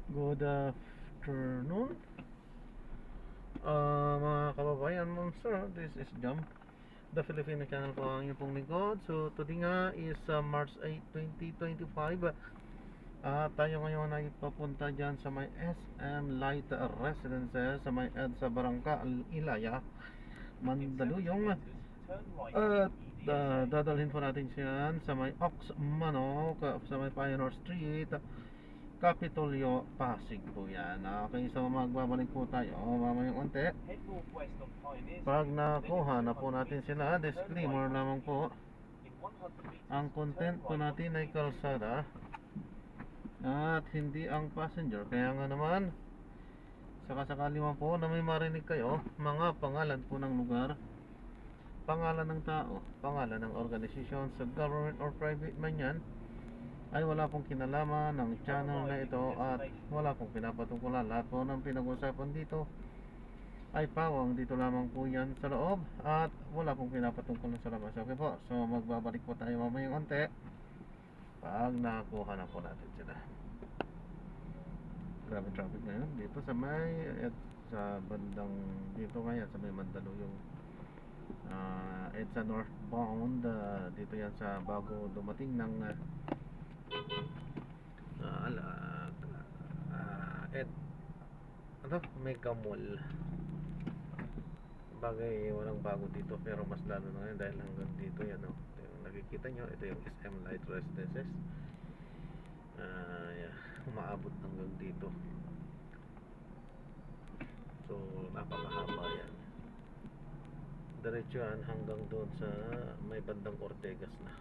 Good afternoon, mga kababayan, sir. This is Jam, the Filipino channel po ang inyong pong lingkod. So today nga is March 8, 2025. Tayo ngayon ay papunta dyan sa may SM Light Residences sa may EDSA Barangka Ilaya, Mandaluyong. At dadalhin po natin siya sa may Ox Manok sa may Pioneer Street, Capitolio, Pasig po yan. Okay, so magbabalik po tayo mamayang unti. Pag nakuha na po natin sila, disclaimer lamang po, ang content po natin ay kalsada at hindi ang passenger. Kaya nga naman, sakasakali man po na may marinig kayo mga pangalan po ng lugar, pangalan ng tao, pangalan ng organisasyon sa government or private man yan, ay wala pong kinalaman ng channel na ito at wala pong pinapatungkulan. Lahat po ng pinag-usapan dito ay pawang dito lamang po yan sa loob at wala pong pinapatungkulan sa labas. Okay po, so magbabalik po tayo mamayang onte pag nakuha na po natin sila. Grabe traffic ngayon dito sa may at sa bandang dito ngayon sa may Mandaluyong, EDSA northbound. Dito yan sa bago dumating ng Mega Mall. Bagay walang bago dito pero mas lalo na ngayon dahil hanggang dito yan, no? Ito yung nakikita nyo, ito yung SM Light Residences. Yeah, umaabot hanggang dito. So napakahaba yan. Diretso yan hanggang doon sa may bandang Ortegas na.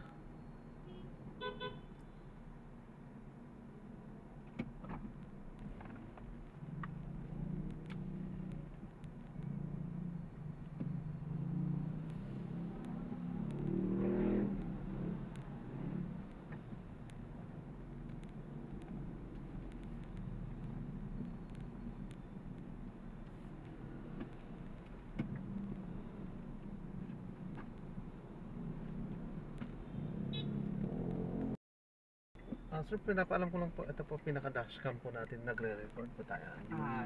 Sir, pinapaalam ko lang po, ito po pinaka-dashcam po natin, nagre-record po tayo.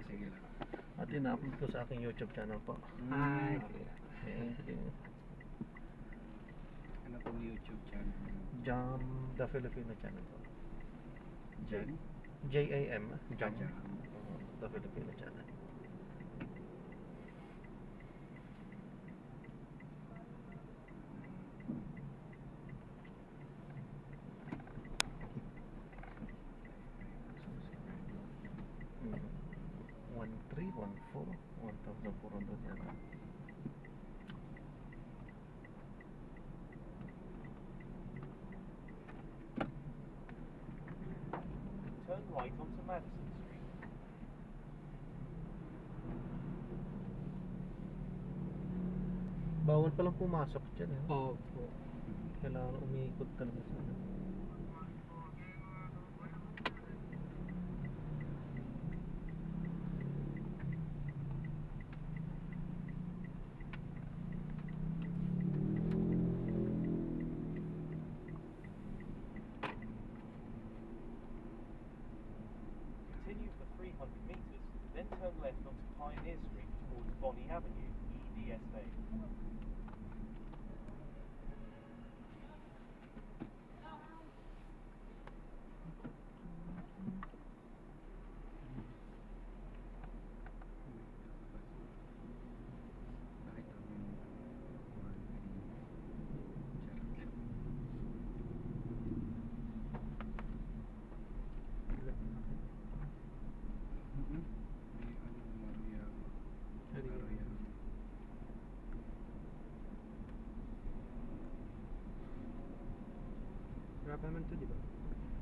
Sige lang. At ina-upload ko sa aking YouTube channel po. Sige. Thank you. Ano pong YouTube channel? Jam, the Filipino channel po. Jan? Jam, Jam, Jam. the Filipino channel. Hmm. 1314 1,400 yata. Turn right onto Madison Street. Bawal palang pumasok dyan, eh. Opo. Kailangan umiikot talaga sa ano. Continue for 300 meters, then turn left onto Pioneer Street towards Bonnie Avenue, EDSA. Bakit ako may ano mamaya Maria. Grabe naman ito, di ba?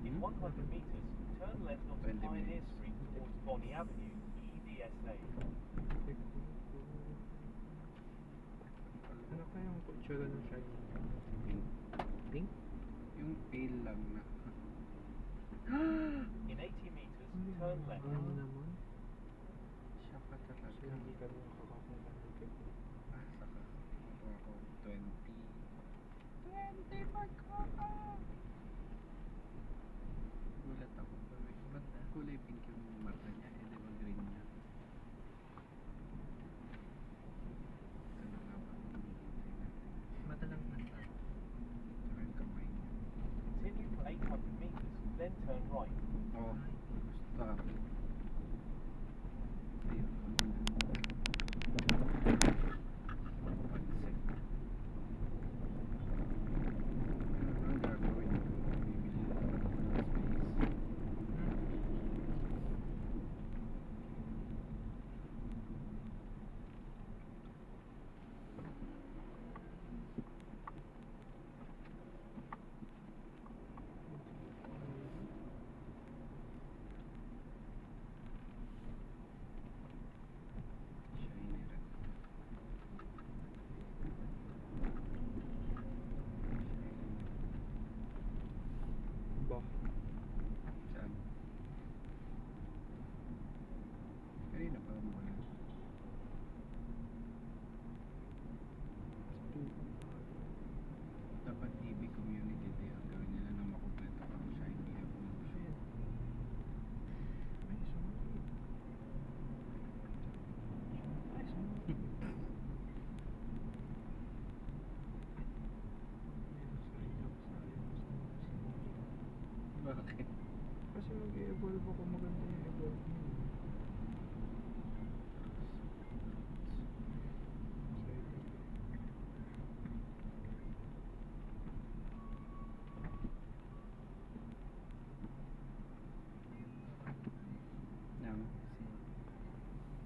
In 100 meters, turn left onto 20 Pioneer minutes. Street towards Bonnie Avenue, EDSA. Ano kayang kutsura ng shiny? Pink. Pink? Yung pale lang na. In 80 meters, turn left. Ano naman? Siya pa talaga. So hindi ka rin makakapunta ng pink. Saka ako 20. 20 magkaka! Gulat ako. Ba't kulay pink yung Oh, star. Ayun, pansik. Ang gagawin ko, bibili na ako ng space. Shiny red. Ba? Saan? Kanina pa mo ulit. Dapat EV community day ang gawin nila na makumpleto ang shiny evolution. Bakit? Kasi mag-evolve ako, maganda yung evolve mo. Nang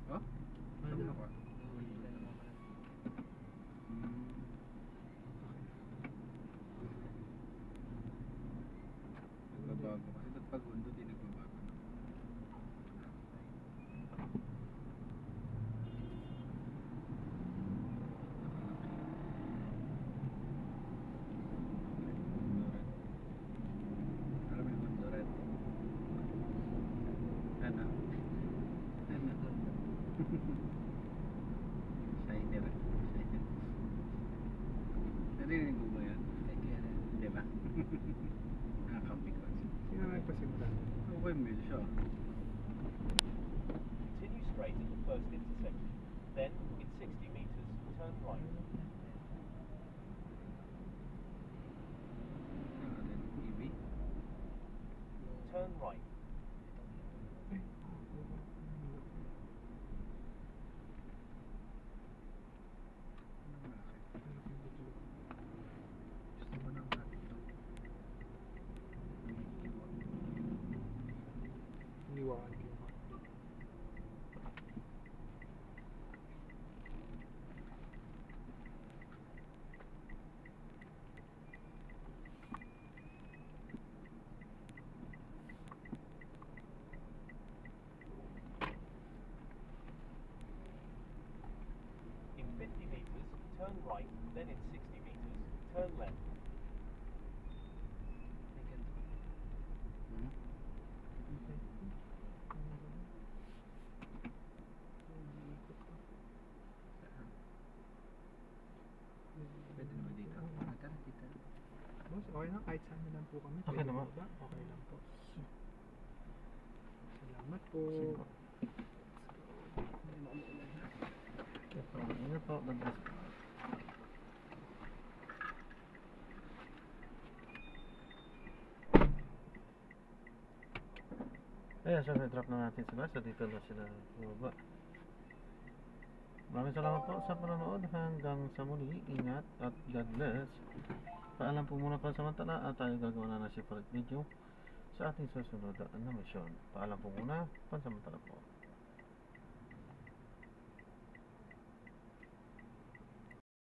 oh? Ano ka? Nagbabago kasi ba't pag undo di nagbabago na? Alam mo yung Honduran? Ano? Ano? Shiny red. Shiny. Narinig mo ba yan? Hindi ba? Nakakapikot. Sino nagpasimula? Okay mo yun siya. Continue straight at the first intersection. Then, in 60 meters, turn right. Ano din? EV? Turn right. Ano malaki? Gusto mo nang natin ito? Iniwakan ko yung In 50 meters, turn right. Then, in 60 meters, turn left. Hmm? Saan? Pwede naman dito. Tara, dito. Boss, okay na kahit saan na lang po kami. Okay Pwede naman. po ba? Okay lang po. Salamat po. Sige po. Ingat po. God bless. Ayan, so na-drop na natin sila. So dito na sila bumaba. Maraming salamat po sa panonood. Hanggang sa muli. Ingat at God bless. Paalam po muna pansamantala at tayo gagawa na ng separate video sa ating susunod na misyon. Paalam po muna pansamantala po.